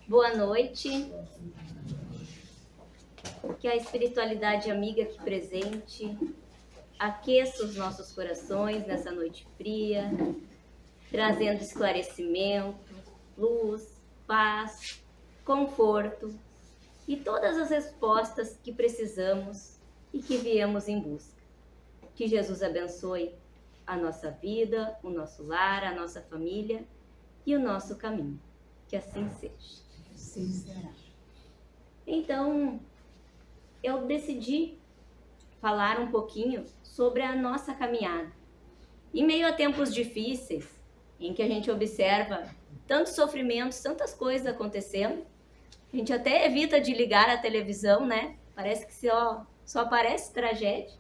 Boa noite. Que a espiritualidade amiga aqui presente aqueça os nossos corações nessa noite fria, trazendo esclarecimento, luz, paz, conforto e todas as respostas que precisamos e que viemos em busca. Que Jesus abençoe a nossa vida, o nosso lar, a nossa família e o nosso caminho. Que assim seja. Sim, será. Então, eu decidi falar um pouquinho sobre a nossa caminhada. Em meio a tempos difíceis, em que a gente observa tantos sofrimentos, tantas coisas acontecendo, a gente até evita de ligar a televisão, né? Parece que só aparece tragédia.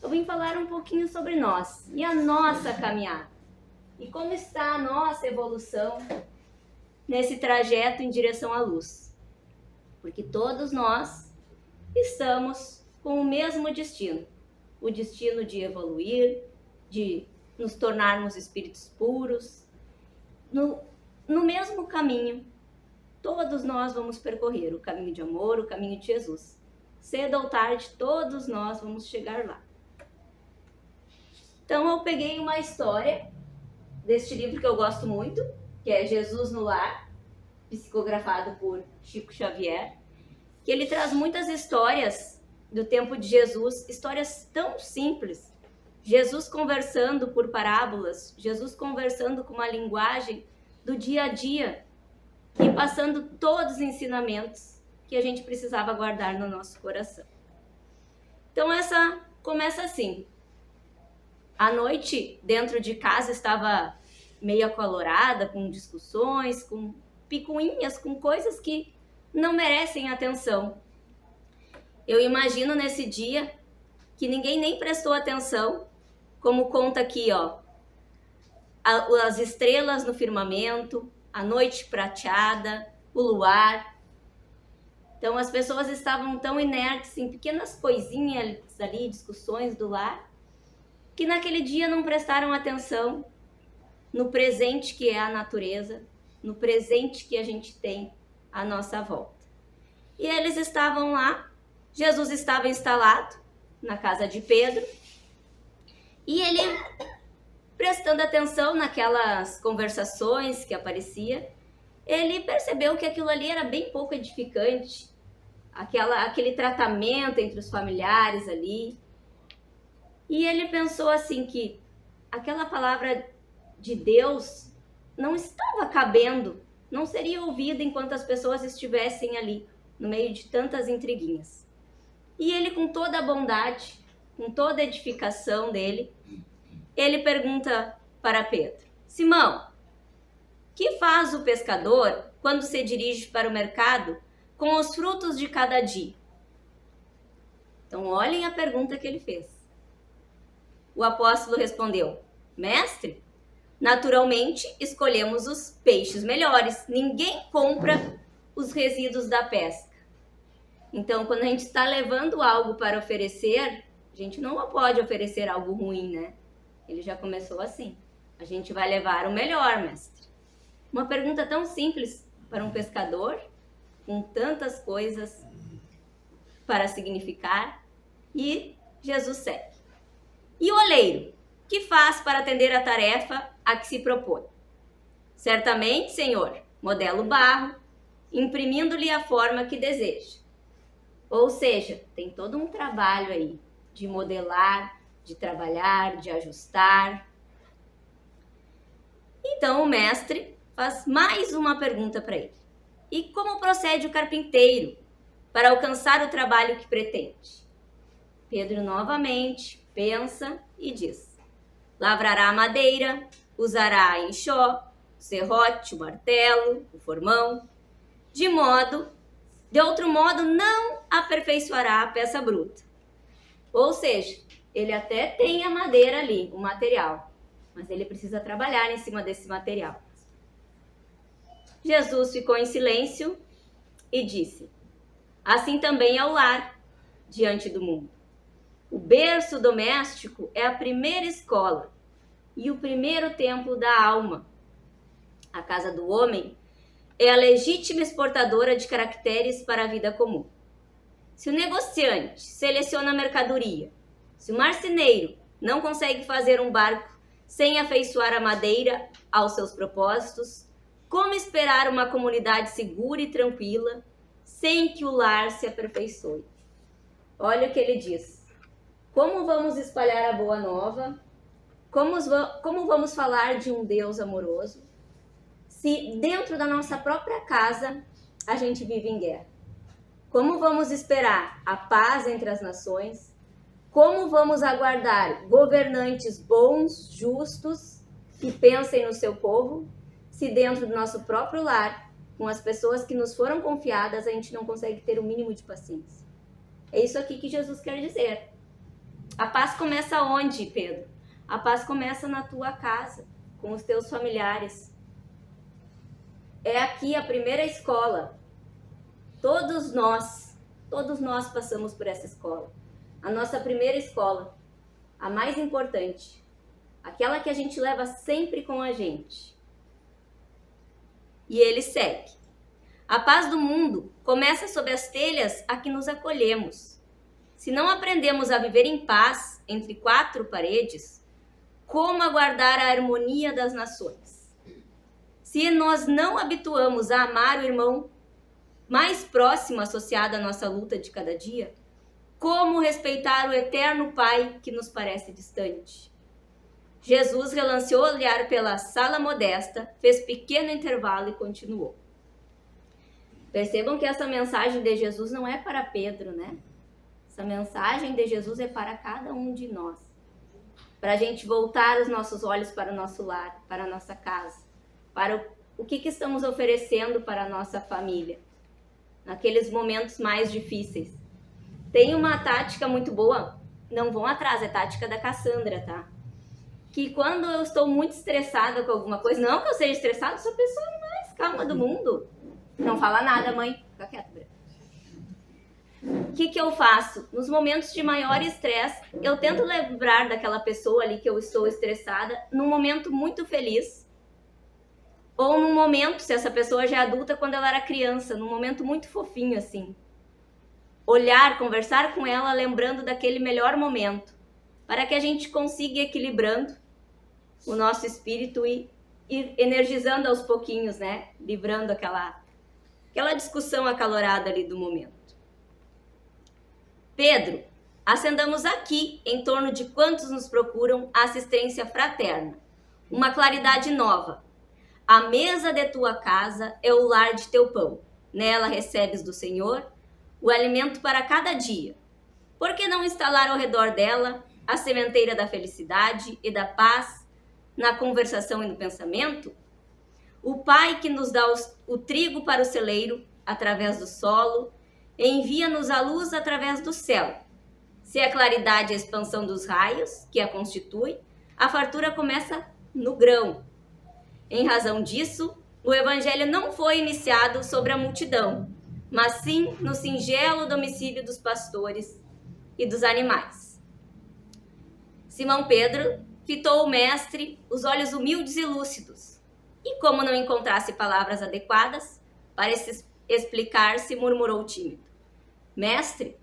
Eu vim falar um pouquinho sobre nós e a nossa caminhada. E como está a nossa evolução nesse trajeto em direção à luz. Porque todos nós estamos com o mesmo destino. O destino de evoluir, de nos tornarmos espíritos puros. No mesmo caminho, todos nós vamos percorrer o caminho de amor, o caminho de Jesus. Cedo ou tarde, todos nós vamos chegar lá. Então eu peguei uma história deste livro que eu gosto muito, que é Jesus no Lar, psicografado por Chico Xavier, que ele traz muitas histórias do tempo de Jesus, histórias tão simples. Jesus conversando por parábolas, Jesus conversando com uma linguagem do dia a dia e passando todos os ensinamentos que a gente precisava guardar no nosso coração. Então essa começa assim. A noite dentro de casa estava meio acalorada, com discussões, com picuinhas, com coisas que não merecem atenção. Eu imagino nesse dia que ninguém nem prestou atenção, como conta aqui, ó, as estrelas no firmamento, a noite prateada, o luar. Então as pessoas estavam tão inertes em pequenas coisinhas ali, discussões do lar, que naquele dia não prestaram atenção no presente que é a natureza, no presente que a gente tem à nossa volta. E eles estavam lá, Jesus estava instalado na casa de Pedro, e ele, prestando atenção naquelas conversações que aparecia, ele percebeu que aquilo ali era bem pouco edificante, aquele tratamento entre os familiares ali. E ele pensou assim que aquela palavra de Deus não estava cabendo, não seria ouvida enquanto as pessoas estivessem ali, no meio de tantas intriguinhas. E ele, com toda a bondade, com toda a edificação dele, ele pergunta para Pedro: Simão, que faz o pescador quando se dirige para o mercado com os frutos de cada dia? Então, olhem a pergunta que ele fez. O apóstolo respondeu: Mestre, naturalmente escolhemos os peixes melhores. Ninguém compra os resíduos da pesca. Então, quando a gente está levando algo para oferecer, a gente não pode oferecer algo ruim, né? Ele já começou assim. A gente vai levar o melhor, mestre. Uma pergunta tão simples para um pescador, com tantas coisas para significar. E Jesus segue. E o oleiro, que faz para atender a tarefa a que se propõe? Certamente, Senhor, modela o barro, imprimindo-lhe a forma que deseja. Ou seja, tem todo um trabalho aí de modelar, de trabalhar, de ajustar. Então o mestre faz mais uma pergunta para ele. E como procede o carpinteiro para alcançar o trabalho que pretende? Pedro novamente pensa e diz: lavrará a madeira, usará a enxó, o serrote, o martelo, o formão, de outro modo não aperfeiçoará a peça bruta. Ou seja, ele até tem a madeira ali, o material, mas ele precisa trabalhar em cima desse material. Jesus ficou em silêncio e disse: assim também é o lar diante do mundo. O berço doméstico é a primeira escola e o primeiro templo da alma. A casa do homem é a legítima exportadora de caracteres para a vida comum. Se o negociante seleciona a mercadoria, se o marceneiro não consegue fazer um barco sem afeiçoar a madeira aos seus propósitos, como esperar uma comunidade segura e tranquila sem que o lar se aperfeiçoe? Olha o que ele diz. Como vamos espalhar a boa nova? Como vamos falar de um Deus amoroso se dentro da nossa própria casa a gente vive em guerra? Como vamos esperar a paz entre as nações? Como vamos aguardar governantes bons, justos, que pensem no seu povo, se dentro do nosso próprio lar, com as pessoas que nos foram confiadas, a gente não consegue ter o mínimo de paciência? É isso aqui que Jesus quer dizer. A paz começa onde, Pedro? A paz começa na tua casa, com os teus familiares. É aqui a primeira escola. Todos nós passamos por essa escola. A nossa primeira escola, a mais importante, aquela que a gente leva sempre com a gente. E ele segue. A paz do mundo começa sob as telhas a que nos acolhemos. Se não aprendemos a viver em paz entre quatro paredes, como aguardar a harmonia das nações? Se nós não habituamos a amar o irmão mais próximo associado à nossa luta de cada dia, como respeitar o eterno Pai que nos parece distante? Jesus relanceou o olhar pela sala modesta, fez pequeno intervalo e continuou. Percebam que essa mensagem de Jesus não é para Pedro, né? Essa mensagem de Jesus é para cada um de nós. Para a gente voltar os nossos olhos para o nosso lar, para a nossa casa, para o que estamos oferecendo para a nossa família, naqueles momentos mais difíceis. Tem uma tática muito boa, não vão atrás, é tática da Cassandra, tá? Que quando eu estou muito estressada com alguma coisa, não que eu seja estressada, sou a pessoa mais calma do mundo. Não fala nada, mãe. Fica quieta, Bruna. O que eu faço? Nos momentos de maior estresse, eu tento lembrar daquela pessoa ali que eu estou estressada, num momento muito feliz, ou num momento, se essa pessoa já é adulta, quando ela era criança, num momento muito fofinho assim. Olhar, conversar com ela, lembrando daquele melhor momento, para que a gente consiga ir equilibrando o nosso espírito e ir energizando aos pouquinhos, né? Livrando aquela discussão acalorada ali do momento. Pedro, acendamos aqui, em torno de quantos nos procuram, a assistência fraterna. Uma claridade nova. A mesa de tua casa é o lar de teu pão. Nela recebes do Senhor o alimento para cada dia. Por que não instalar ao redor dela a sementeira da felicidade e da paz na conversação e no pensamento? O Pai que nos dá o trigo para o celeiro, através do solo, envia-nos a luz através do céu. Se a claridade é a expansão dos raios, que a constitui, a fartura começa no grão. Em razão disso, o Evangelho não foi iniciado sobre a multidão, mas sim no singelo domicílio dos pastores e dos animais. Simão Pedro fitou o mestre, os olhos humildes e lúcidos, e como não encontrasse palavras adequadas para explicar-se, murmurou tímido: Mestre,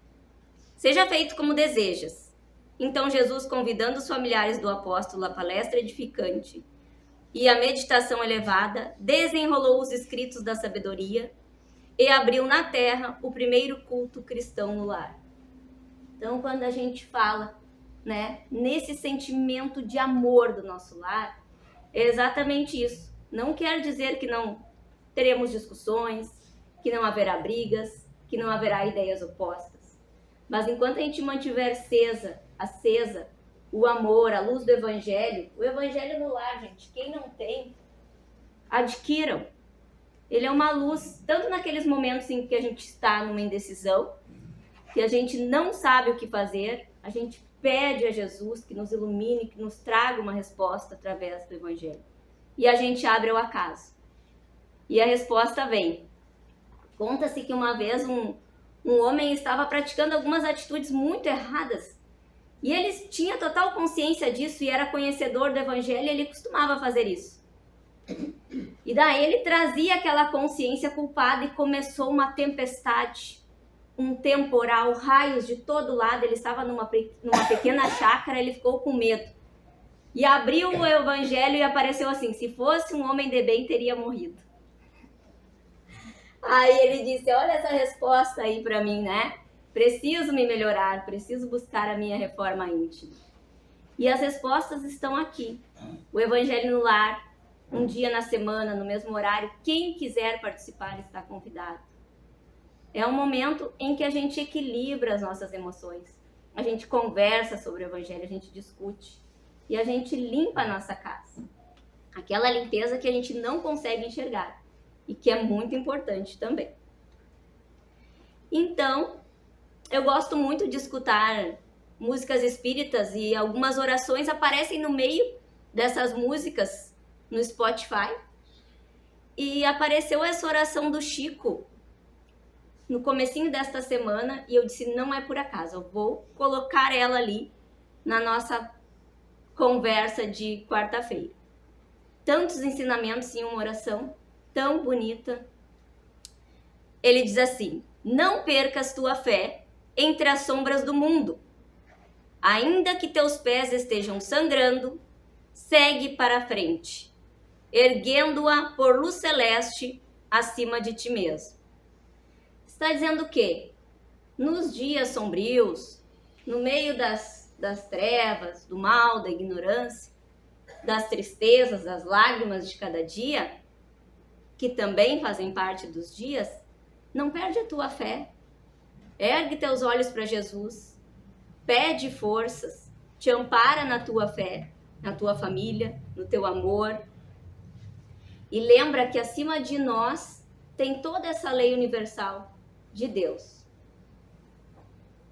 seja feito como desejas. Então Jesus, convidando os familiares do apóstolo à palestra edificante e à meditação elevada, desenrolou os escritos da sabedoria e abriu na terra o primeiro culto cristão no lar. Então, quando a gente fala, né, nesse sentimento de amor do nosso lar, é exatamente isso. Não quer dizer que não teremos discussões, que não haverá brigas, que não haverá ideias opostas. Mas enquanto a gente mantiver acesa o amor, a luz do Evangelho, o Evangelho no lar, gente, quem não tem, adquiram. Ele é uma luz, tanto naqueles momentos em que a gente está numa indecisão, que a gente não sabe o que fazer, a gente pede a Jesus que nos ilumine, que nos traga uma resposta através do Evangelho. E a gente abre ao acaso. E a resposta vem. Conta-se que uma vez um homem estava praticando algumas atitudes muito erradas. E ele tinha total consciência disso e era conhecedor do Evangelho e ele costumava fazer isso. E daí ele trazia aquela consciência culpada e começou uma tempestade, um temporal, raios de todo lado. Ele estava numa pequena chácara, ele ficou com medo. E abriu o evangelho e apareceu assim: se fosse um homem de bem, teria morrido. Aí ele disse: olha essa resposta aí para mim, né? Preciso me melhorar, preciso buscar a minha reforma íntima. E as respostas estão aqui. O Evangelho no Lar, um dia na semana, no mesmo horário. Quem quiser participar está convidado. É um momento em que a gente equilibra as nossas emoções. A gente conversa sobre o Evangelho, a gente discute. E a gente limpa a nossa casa. Aquela limpeza que a gente não consegue enxergar. E que é muito importante também. Então, eu gosto muito de escutar músicas espíritas e algumas orações aparecem no meio dessas músicas no Spotify. E apareceu essa oração do Chico no comecinho desta semana e eu disse: não é por acaso, eu vou colocar ela ali na nossa conversa de quarta-feira. Tantos ensinamentos em uma oração tão bonita. Ele diz assim: não percas tua fé entre as sombras do mundo. Ainda que teus pés estejam sangrando, segue para a frente, erguendo-a por luz celeste acima de ti mesmo. Está dizendo o quê? Nos dias sombrios, no meio das trevas, do mal, da ignorância, das tristezas, das lágrimas de cada dia, que também fazem parte dos dias, não perde a tua fé. Ergue teus olhos para Jesus. Pede forças, te ampara na tua fé, na tua família, no teu amor. E lembra que acima de nós tem toda essa lei universal de Deus.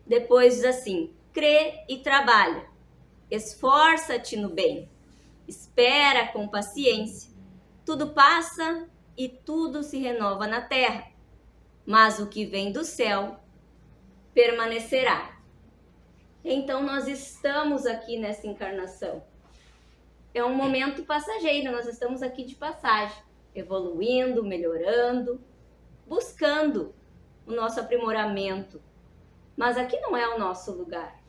Depois diz assim: crê e trabalha, esforça-te no bem, espera com paciência, tudo passa e tudo se renova na terra, mas o que vem do céu permanecerá. Então nós estamos aqui nessa encarnação. É um momento passageiro, nós estamos aqui de passagem, evoluindo, melhorando, buscando o nosso aprimoramento. Mas aqui não é o nosso lugar.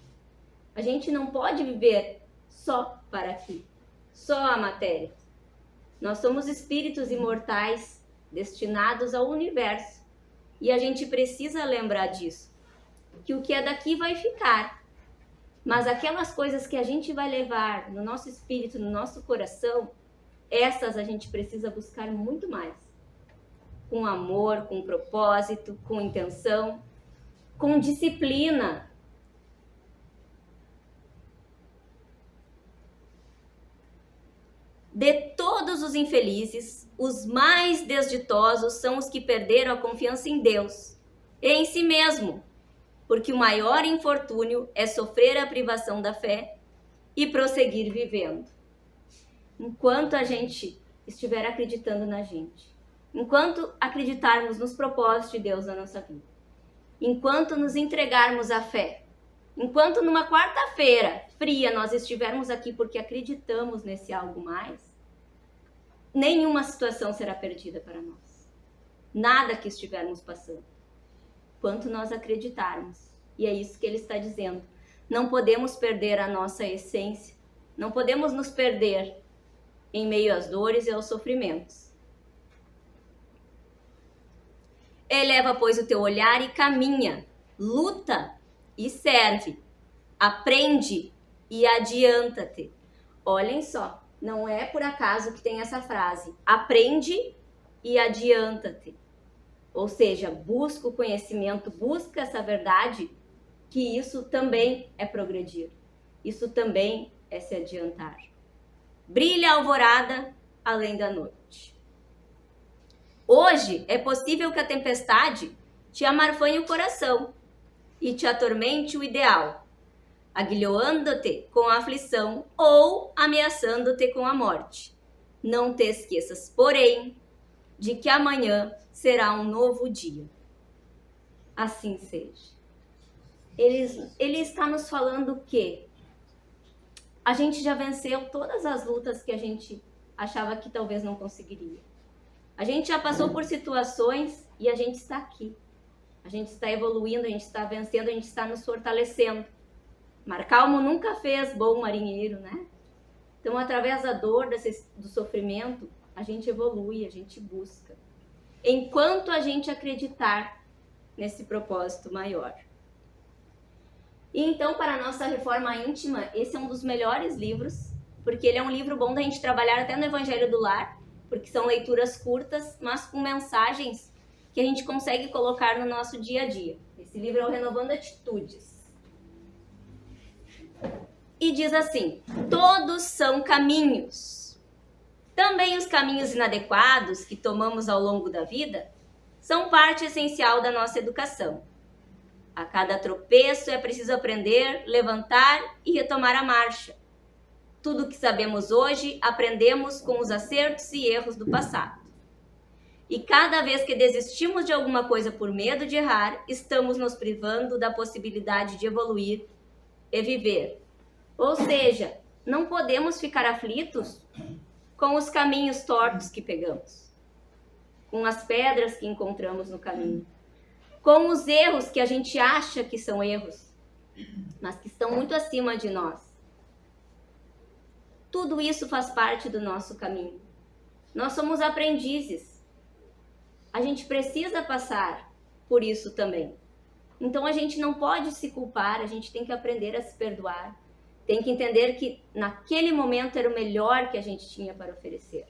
A gente não pode viver só para aqui, só a matéria. Nós somos espíritos imortais destinados ao universo. E a gente precisa lembrar disso, que o que é daqui vai ficar. Mas aquelas coisas que a gente vai levar no nosso espírito, no nosso coração, essas a gente precisa buscar muito mais. Com amor, com propósito, com intenção, com disciplina. De todos os infelizes, os mais desditosos são os que perderam a confiança em Deus e em si mesmo. Porque o maior infortúnio é sofrer a privação da fé e prosseguir vivendo. Enquanto a gente estiver acreditando na gente, enquanto acreditarmos nos propósitos de Deus na nossa vida, enquanto nos entregarmos à fé, enquanto numa quarta-feira fria nós estivermos aqui porque acreditamos nesse algo mais, nenhuma situação será perdida para nós. Nada que estivermos passando. Quanto nós acreditarmos. E é isso que ele está dizendo. Não podemos perder a nossa essência. Não podemos nos perder em meio às dores e aos sofrimentos. Eleva, pois, o teu olhar e caminha. Luta e serve. Aprende e adianta-te. Olhem só, não é por acaso que tem essa frase. Aprende e adianta-te. Ou seja, busca o conhecimento, busca essa verdade, que isso também é progredir. Isso também é se adiantar. Brilha a alvorada além da noite. Hoje é possível que a tempestade te amarfanhe o coração e te atormente o ideal, aguilhoando-te com a aflição ou ameaçando-te com a morte. Não te esqueças, porém, de que amanhã será um novo dia. Assim seja. Ele está nos falando que a gente já venceu todas as lutas que a gente achava que talvez não conseguiria. A gente já passou por situações e a gente está aqui. A gente está evoluindo, a gente está vencendo, a gente está nos fortalecendo. Mar calmo nunca fez bom marinheiro, né? Então, através da dor, do sofrimento, a gente evolui, a gente busca. Enquanto a gente acreditar nesse propósito maior. E então, para a nossa reforma íntima, esse é um dos melhores livros, porque ele é um livro bom da gente trabalhar até no Evangelho do Lar, porque são leituras curtas, mas com mensagens que a gente consegue colocar no nosso dia a dia. Esse livro é o Renovando Atitudes. E diz assim: todos são caminhos. Também os caminhos inadequados que tomamos ao longo da vida são parte essencial da nossa educação. A cada tropeço é preciso aprender, levantar e retomar a marcha. Tudo o que sabemos hoje aprendemos com os acertos e erros do passado. E cada vez que desistimos de alguma coisa por medo de errar, estamos nos privando da possibilidade de evoluir e viver. Ou seja, não podemos ficar aflitos com os caminhos tortos que pegamos, com as pedras que encontramos no caminho, com os erros que a gente acha que são erros, mas que estão muito acima de nós. Tudo isso faz parte do nosso caminho. Nós somos aprendizes. A gente precisa passar por isso também. Então a gente não pode se culpar, a gente tem que aprender a se perdoar. Tem que entender que naquele momento era o melhor que a gente tinha para oferecer.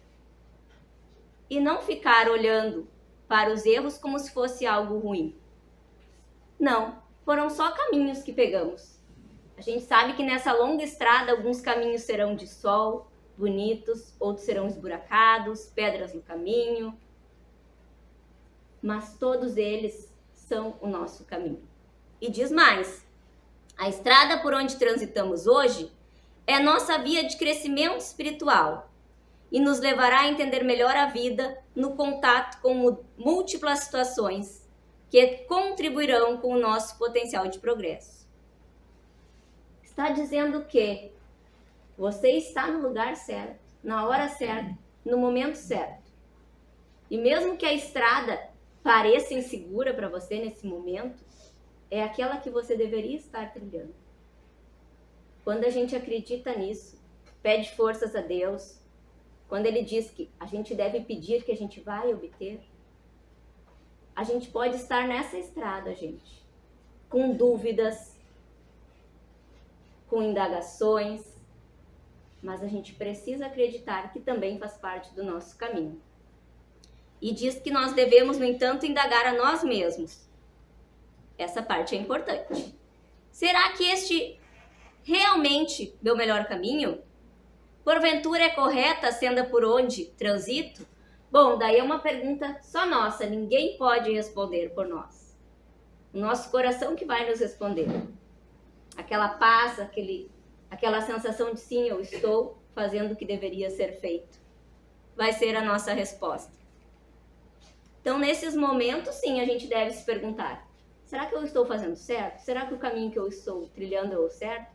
E não ficar olhando para os erros como se fosse algo ruim. Não, foram só caminhos que pegamos. A gente sabe que nessa longa estrada alguns caminhos serão de sol, bonitos, outros serão esburacados, pedras no caminho. Mas todos eles são o nosso caminho. E diz mais: a estrada por onde transitamos hoje é nossa via de crescimento espiritual e nos levará a entender melhor a vida no contato com múltiplas situações que contribuirão com o nosso potencial de progresso. Está dizendo que você está no lugar certo, na hora certa, no momento certo. E mesmo que a estrada pareça insegura para você nesse momento, é aquela que você deveria estar trilhando. Quando a gente acredita nisso, pede forças a Deus, quando Ele diz que a gente deve pedir que a gente vai obter, a gente pode estar nessa estrada, gente, com dúvidas, com indagações, mas a gente precisa acreditar que também faz parte do nosso caminho. E diz que nós devemos, no entanto, indagar a nós mesmos. Essa parte é importante. Será que este realmente meu melhor caminho? Porventura é correta a senda por onde transito? Bom, daí é uma pergunta só nossa, ninguém pode responder por nós. O nosso coração que vai nos responder. Aquela paz, aquela sensação de sim, eu estou fazendo o que deveria ser feito. Vai ser a nossa resposta. Então, nesses momentos, sim, a gente deve se perguntar: será que eu estou fazendo certo? Será que o caminho que eu estou trilhando é o certo?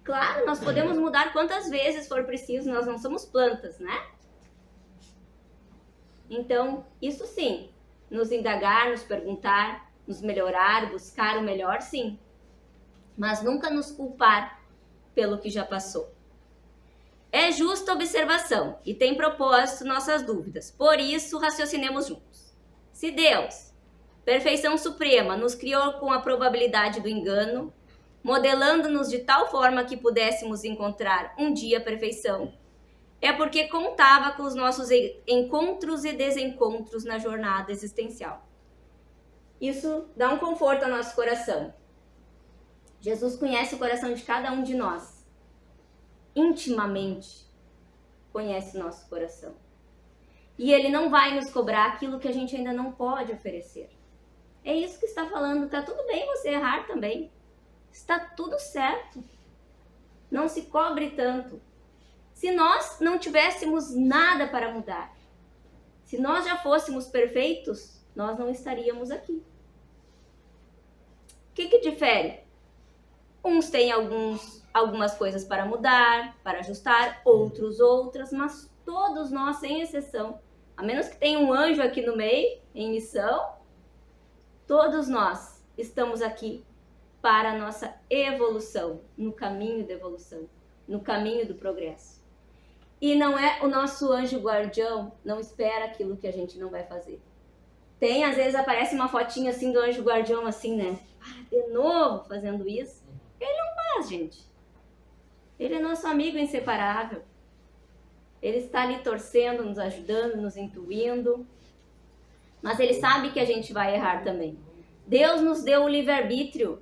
Claro, nós podemos mudar quantas vezes for preciso, nós não somos plantas, né? Então, isso sim, nos indagar, nos perguntar, nos melhorar, buscar o melhor, sim. Mas nunca nos culpar pelo que já passou. É justa observação e tem propósito nossas dúvidas, por isso raciocinemos juntos. Se Deus, perfeição suprema, nos criou com a probabilidade do engano, modelando-nos de tal forma que pudéssemos encontrar um dia a perfeição, é porque contava com os nossos encontros e desencontros na jornada existencial. Isso dá um conforto ao nosso coração. Jesus conhece o coração de cada um de nós. Intimamente conhece o nosso coração. E Ele não vai nos cobrar aquilo que a gente ainda não pode oferecer. É isso que está falando. Está tudo bem você errar também. Está tudo certo. Não se cobre tanto. Se nós não tivéssemos nada para mudar, se nós já fôssemos perfeitos, nós não estaríamos aqui. O que difere? Uns têm algumas coisas para mudar, para ajustar, outras, mas todos nós, sem exceção, A menos que tenha um anjo aqui no meio, em missão, todos nós estamos aqui para a nossa evolução, no caminho da evolução, no caminho do progresso. E não é o nosso anjo guardião, não espera aquilo que a gente não vai fazer. Tem, às vezes aparece uma fotinha assim do anjo guardião assim, né? Ah, de novo fazendo isso. Ele não faz, gente. Ele é nosso amigo inseparável. Ele está ali torcendo, nos ajudando, nos intuindo. Mas ele sabe que a gente vai errar também. Deus nos deu o livre-arbítrio.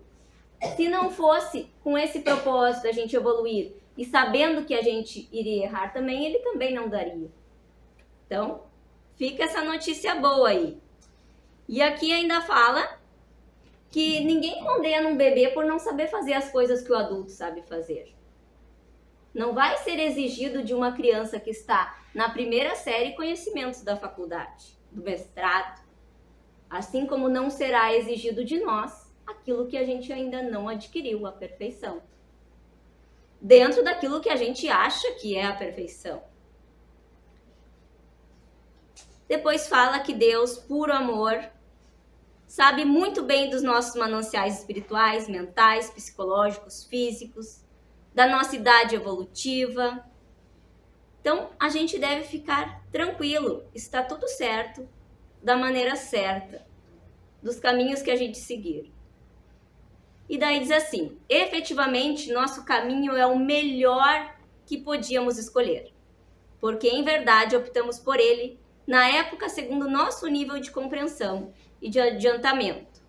Se não fosse com esse propósito da gente evoluir e sabendo que a gente iria errar também, ele também não daria. Então, fica essa notícia boa aí. E aqui ainda fala que ninguém condena um bebê por não saber fazer as coisas que o adulto sabe fazer. Não vai ser exigido de uma criança que está na primeira série conhecimentos da faculdade, do mestrado, assim como não será exigido de nós aquilo que a gente ainda não adquiriu, a perfeição. Dentro daquilo que a gente acha que é a perfeição. Depois fala que Deus, puro amor, sabe muito bem dos nossos mananciais espirituais, mentais, psicológicos, físicos, da nossa idade evolutiva. Então, a gente deve ficar tranquilo, está tudo certo, da maneira certa, dos caminhos que a gente seguir. E daí diz assim, efetivamente, nosso caminho é o melhor que podíamos escolher, porque em verdade optamos por ele na época segundo o nosso nível de compreensão e de adiantamento.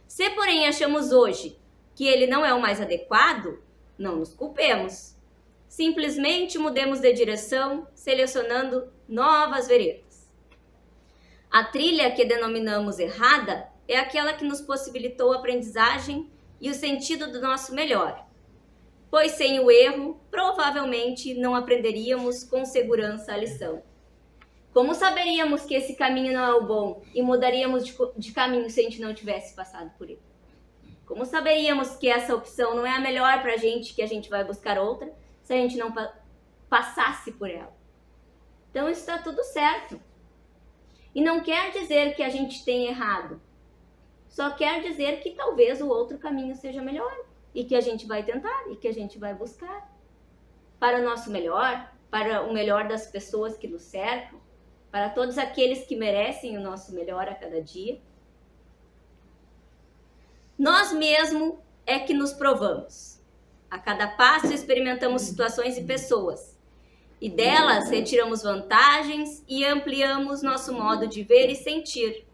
Se, porém, achamos hoje que ele não é o mais adequado, não nos culpemos. Simplesmente mudemos de direção, selecionando novas veredas. A trilha que denominamos errada é aquela que nos possibilitou a aprendizagem e o sentido do nosso melhor, pois sem o erro, provavelmente não aprenderíamos com segurança a lição. Como saberíamos que esse caminho não é o bom e mudaríamos de caminho se a gente não tivesse passado por ele? Como saberíamos que essa opção não é a melhor para a gente, que a gente vai buscar outra, se a gente não passasse por ela? Então isso está tudo certo. E não quer dizer que a gente tenha errado. Só quer dizer que talvez o outro caminho seja melhor. E que a gente vai tentar, e que a gente vai buscar. Para o nosso melhor, para o melhor das pessoas que nos cercam, para todos aqueles que merecem o nosso melhor a cada dia. Nós mesmos é que nos provamos. A cada passo experimentamos situações e pessoas. E delas retiramos vantagens e ampliamos nosso modo de ver e sentir,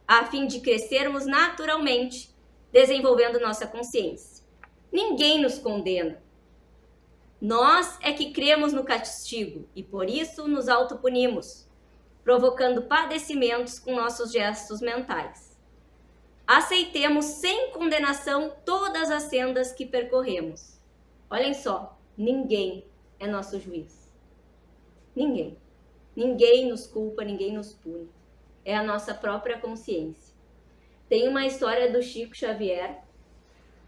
a fim de crescermos naturalmente, desenvolvendo nossa consciência. Ninguém nos condena. Nós é que cremos no castigo e por isso nos autopunimos, provocando padecimentos com nossos gestos mentais. Aceitemos sem condenação todas as sendas que percorremos. Olhem só, ninguém é nosso juiz. Ninguém. Ninguém nos culpa, ninguém nos pune. É a nossa própria consciência. Tem uma história do Chico Xavier,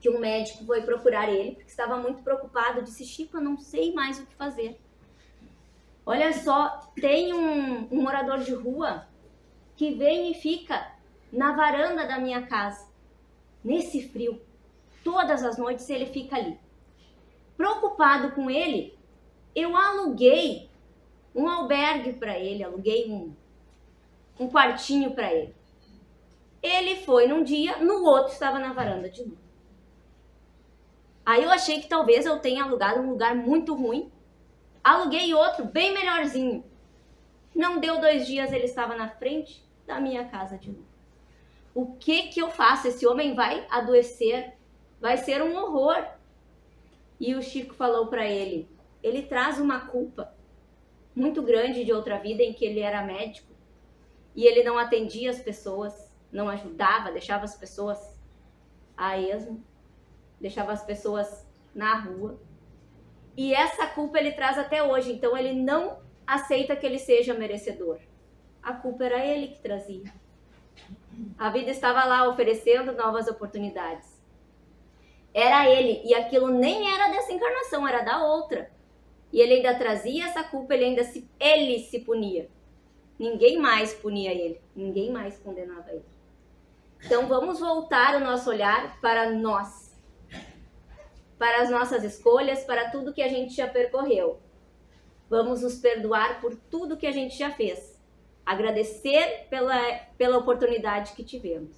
que um médico foi procurar ele, porque estava muito preocupado, disse, Chico, eu não sei mais o que fazer. Olha só, tem um morador de rua que vem e fica na varanda da minha casa, nesse frio. Todas as noites ele fica ali. Preocupado com ele, eu aluguei um albergue para ele, aluguei um quartinho para ele. Ele foi num dia, no outro estava na varanda de novo. Aí eu achei que talvez eu tenha alugado um lugar muito ruim. Aluguei outro, bem melhorzinho. Não deu 2 dias, ele estava na frente da minha casa de novo. O que eu faço? Esse homem vai adoecer, vai ser um horror. E o Chico falou para ele, ele traz uma culpa muito grande de outra vida em que ele era médico e ele não atendia as pessoas, não ajudava, deixava as pessoas a esmo, deixava as pessoas na rua. E essa culpa ele traz até hoje, então ele não aceita que ele seja merecedor. A culpa era ele que trazia. A vida estava lá oferecendo novas oportunidades. Era ele, e aquilo nem era dessa encarnação, era da outra. E ele ainda trazia essa culpa, ele se punia. Ninguém mais punia ele, ninguém mais condenava ele. Então vamos voltar o nosso olhar para nós, para as nossas escolhas, para tudo que a gente já percorreu. Vamos nos perdoar por tudo que a gente já fez. Agradecer pela oportunidade que tivemos.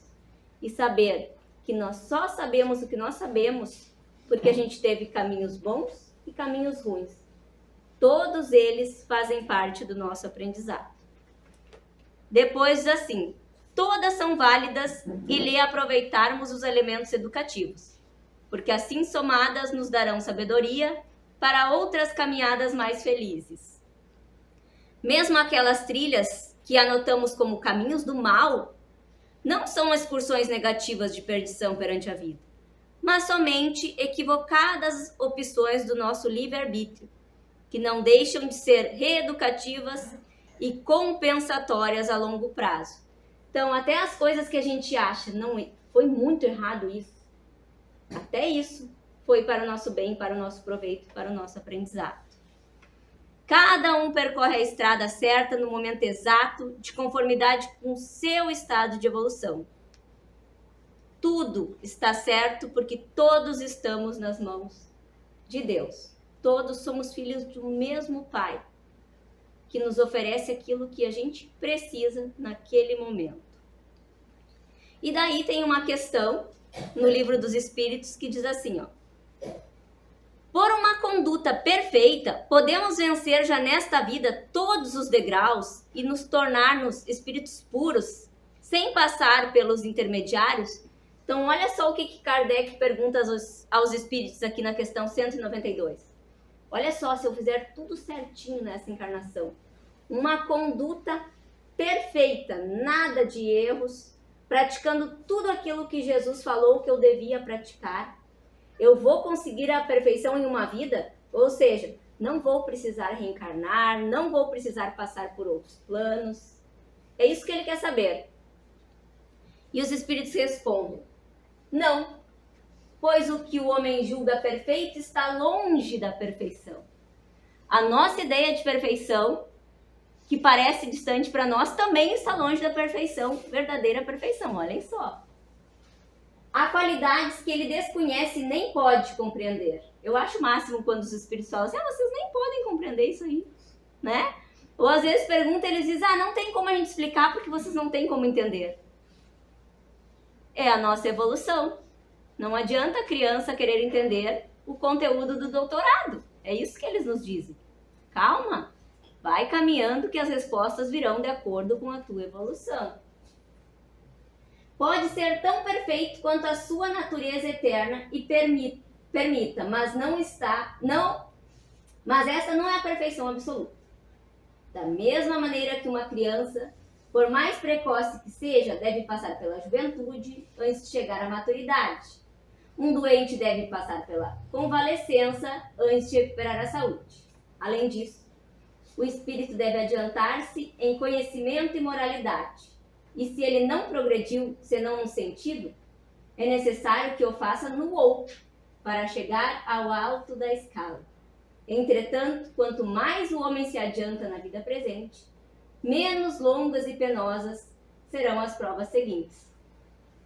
E saber que nós só sabemos o que nós sabemos porque a gente teve caminhos bons e caminhos ruins. Todos eles fazem parte do nosso aprendizado. Depois, assim, todas são válidas e lhe aproveitarmos os elementos educativos, porque assim somadas nos darão sabedoria para outras caminhadas mais felizes. Mesmo aquelas trilhas que anotamos como caminhos do mal, não são excursões negativas de perdição perante a vida, mas somente equivocadas opções do nosso livre-arbítrio, que não deixam de ser reeducativas e compensatórias a longo prazo. Então, até as coisas que a gente acha, não foi muito errado isso, até isso foi para o nosso bem, para o nosso proveito, para o nosso aprendizado. Cada um percorre a estrada certa no momento exato, de conformidade com o seu estado de evolução. Tudo está certo porque todos estamos nas mãos de Deus. Todos somos filhos do mesmo Pai, que nos oferece aquilo que a gente precisa naquele momento. E daí tem uma questão no Livro dos Espíritos que diz assim, ó: por uma conduta perfeita, podemos vencer já nesta vida todos os degraus e nos tornar-nos espíritos puros, sem passar pelos intermediários? Então, olha só o que Kardec pergunta aos espíritos aqui na questão 192. Olha só, se eu fizer tudo certinho nessa encarnação, uma conduta perfeita, nada de erros, praticando tudo aquilo que Jesus falou que eu devia praticar, eu vou conseguir a perfeição em uma vida? Ou seja, não vou precisar reencarnar, não vou precisar passar por outros planos. É isso que ele quer saber. E os espíritos respondem: não, pois o que o homem julga perfeito está longe da perfeição. A nossa ideia de perfeição, que parece distante para nós, também está longe da perfeição, verdadeira perfeição, olhem só. Há qualidades que ele desconhece e nem pode compreender. Eu acho o máximo quando os espíritos falam assim: vocês nem podem compreender isso aí, né? Ou às vezes perguntam, eles dizem: não tem como a gente explicar porque vocês não têm como entender. É a nossa evolução. Não adianta a criança querer entender o conteúdo do doutorado. É isso que eles nos dizem. Calma, vai caminhando que as respostas virão de acordo com a tua evolução. Pode ser tão perfeito quanto a sua natureza eterna e permita, mas mas essa não é a perfeição absoluta. Da mesma maneira que uma criança, por mais precoce que seja, deve passar pela juventude antes de chegar à maturidade. Um doente deve passar pela convalescença antes de recuperar a saúde. Além disso, o espírito deve adiantar-se em conhecimento e moralidade. E se ele não progrediu, senão num sentido, é necessário que o faça no outro, para chegar ao alto da escala. Entretanto, quanto mais o homem se adianta na vida presente, menos longas e penosas serão as provas seguintes.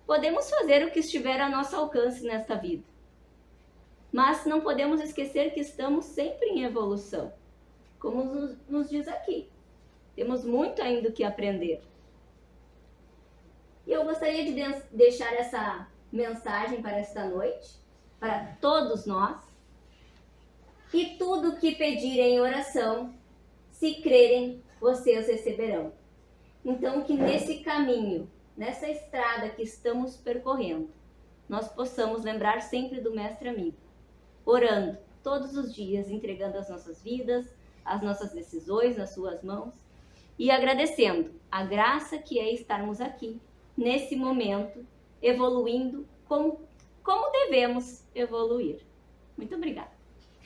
Podemos fazer o que estiver a nosso alcance nesta vida, mas não podemos esquecer que estamos sempre em evolução, como nos diz aqui. Temos muito ainda o que aprender. E eu gostaria de deixar essa mensagem para esta noite, para todos nós. E tudo que pedirem em oração, se crerem, vocês receberão. Então, que nesse caminho, nessa estrada que estamos percorrendo, nós possamos lembrar sempre do Mestre Amigo, orando todos os dias, entregando as nossas vidas, as nossas decisões nas suas mãos e agradecendo a graça que é estarmos aqui, nesse momento, evoluindo como devemos evoluir. Muito obrigada.